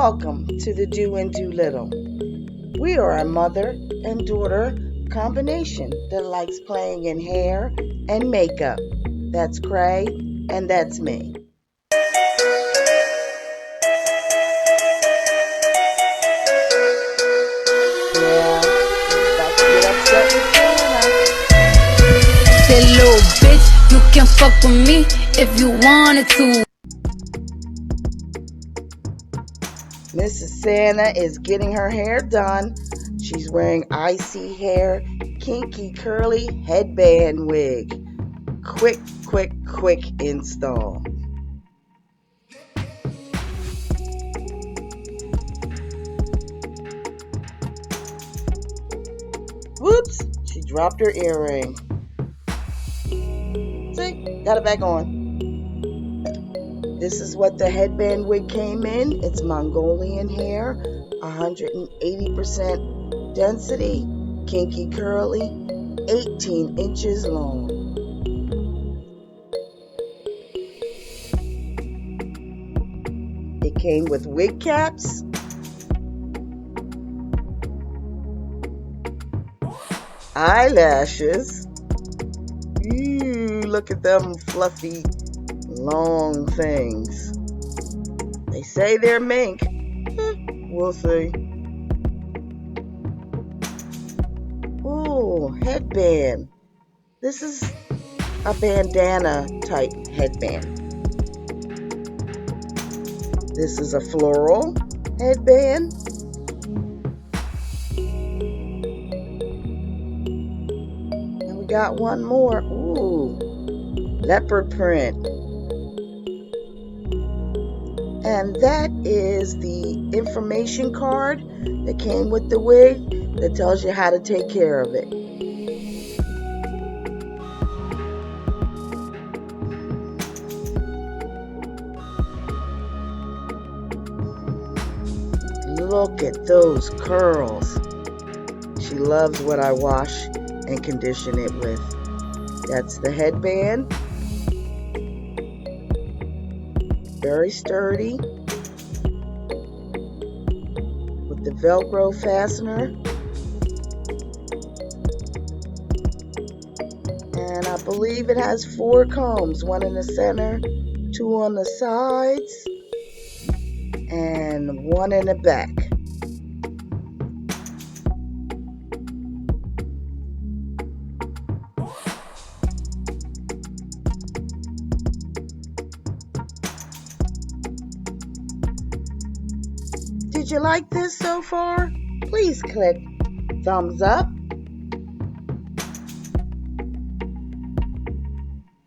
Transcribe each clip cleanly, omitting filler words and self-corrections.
Welcome to the Do and Do Little. We are a mother and daughter combination that likes playing in hair and makeup. That's Cray, and that's me. Yeah, about to get upset with Santa. Say, little bitch, you can fuck with me if you wanted to. Mrs. Santa is getting her hair done. She's wearing Isee Hair Kinky Curly Headband Wig. Quick install. Whoops, she dropped her earring. See, got it back on. This is what the headband wig came in. It's Mongolian hair, 180% density, kinky curly, 18 inches long. It came with wig caps, eyelashes. Ooh, look at them fluffy, long things. They say they're mink. We'll see. Ooh, headband. This is a bandana type headband. This is a floral headband. And we got one more. Ooh, leopard print. And that is the information card that came with the wig that tells you how to take care of it. Look at those curls. She loves what I wash and condition it with. That's the headband. Very sturdy with the Velcro fastener. And I believe it has 4 combs, one in the center, 2 on the sides, and 1 in the back. Did you like this so far? Please click thumbs up.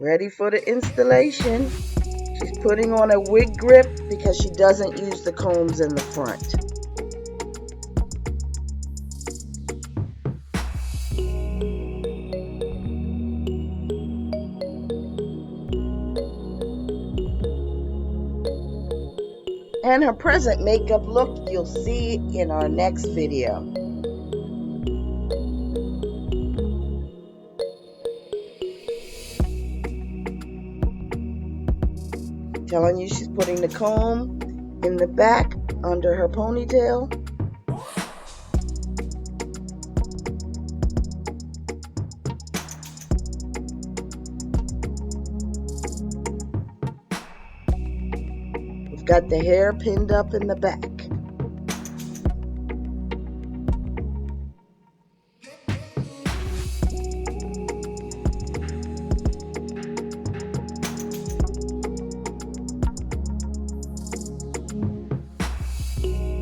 Ready for the installation. She's putting on a wig grip because she doesn't use the combs in the front. And her present makeup look, you'll see in our next video. Telling you she's putting the comb in the back under her ponytail. We've got the hair pinned up in the back.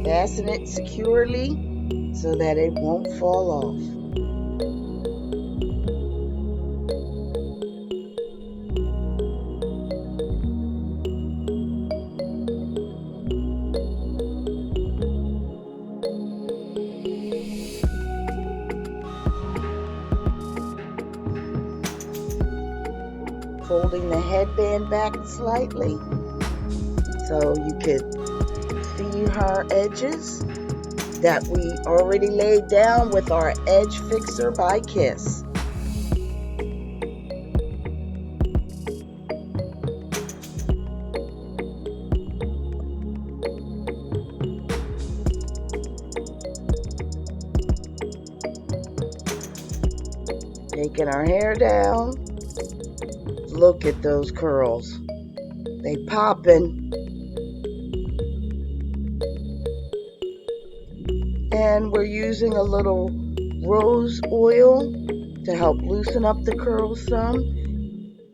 Fasten it securely so that it won't fall off. Folding the headband back slightly so you could see her edges that we already laid down with our edge fixer by Kiss. Taking our hair down. Look at those curls. They poppin'. And we're using a little rose oil to help loosen up the curls some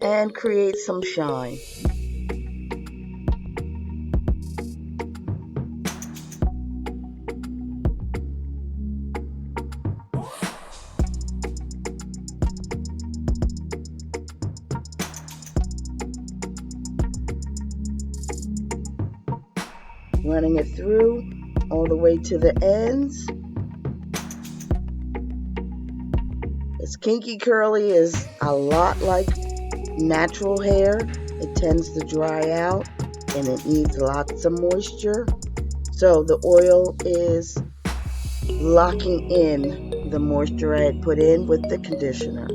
and create some shine. Running it through all the way to the ends. This kinky curly is a lot like natural hair. It tends to dry out and it needs lots of moisture. So the oil is locking in the moisture I had put in with the conditioner.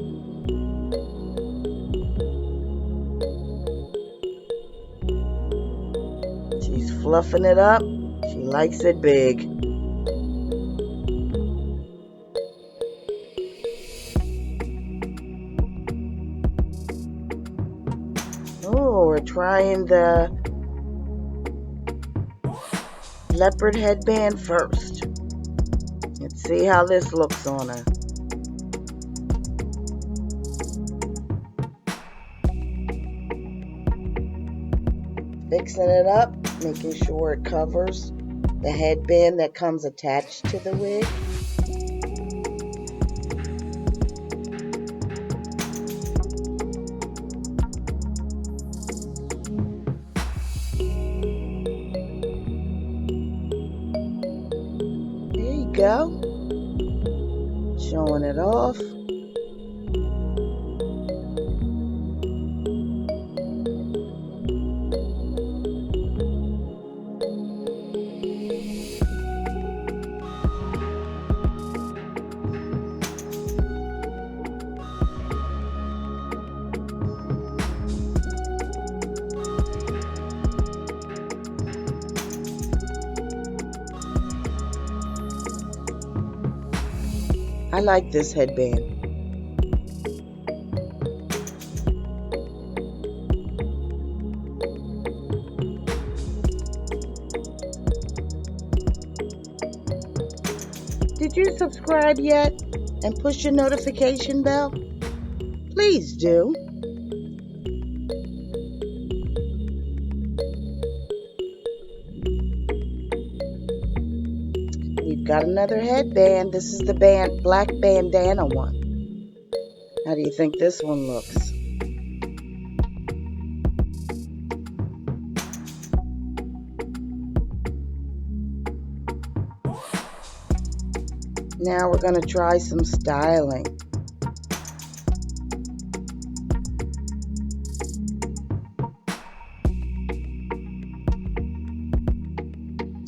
She's fluffing it up. She likes it big. Oh, we're trying the leopard headband first. Let's see how this looks on her. Fixing it up, making sure it covers the headband that comes attached to the wig. There you go. Showing it off. I like this headband. Did you subscribe yet and push your notification bell? Please do. We've got another headband. This is the black bandana one. How do you think this one looks? Now we're going to try some styling.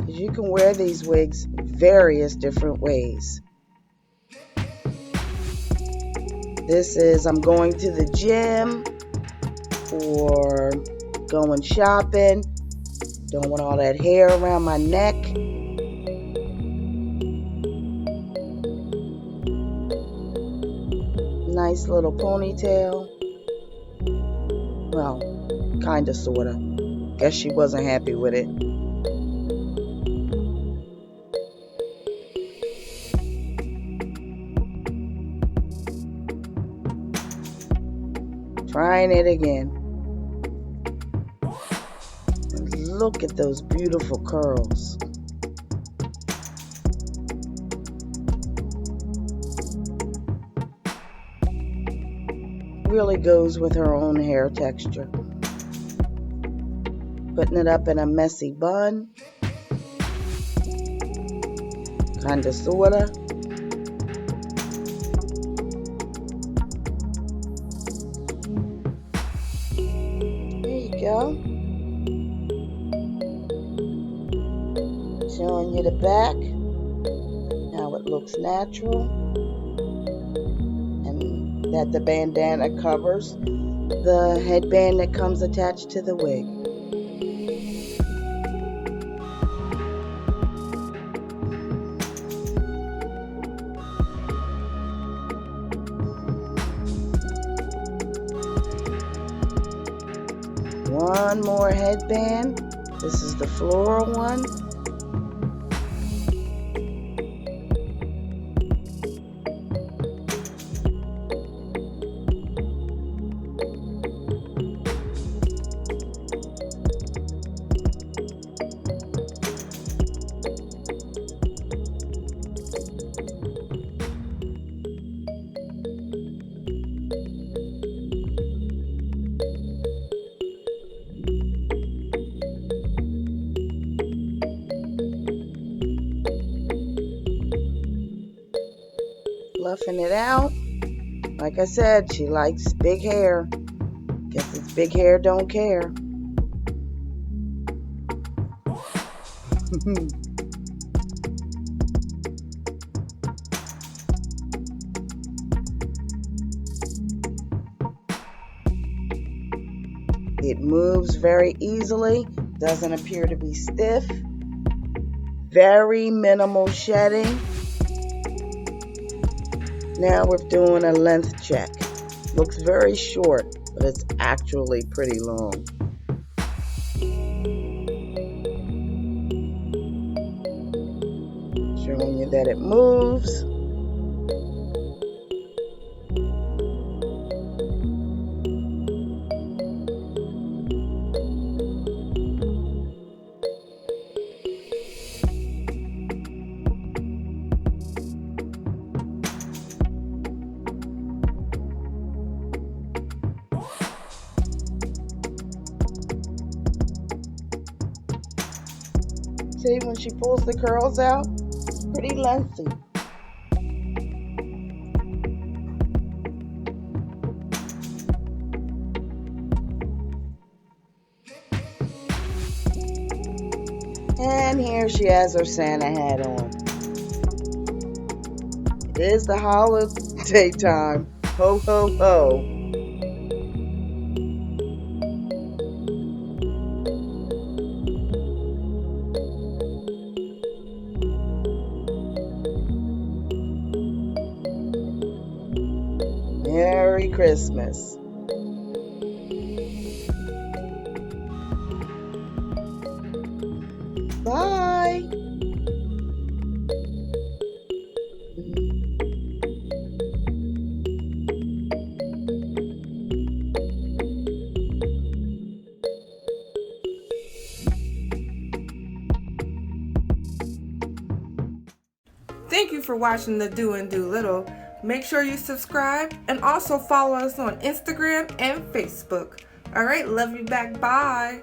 You can wear these wigs various different ways. This is I'm going to the gym or going shopping. Don't want all that hair around my neck. Nice little ponytail. Well, kinda, sorta. Guess she wasn't happy with it. Trying it again. And look at those beautiful curls. Really goes with her own hair texture. Putting it up in a messy bun. Kinda, sorta. Go. Showing you the back, how it looks natural, and that the bandana covers the headband that comes attached to the wig. One more headband. This is the floral one. Fluffing it out. Like I said, she likes big hair. Guess it's big hair don't care. It moves very easily, doesn't appear to be stiff. Very minimal shedding. Now we're doing a length check. Looks very short, but it's actually pretty long. Showing you that it moves. See, when she pulls the curls out, pretty lengthy. And here she has her Santa hat on. It is the holiday time. Ho, ho, ho. Merry Christmas. Bye. Thank you for watching the Do and Do Little. Make sure you subscribe and also follow us on Instagram and Facebook. All right, love you back. Bye.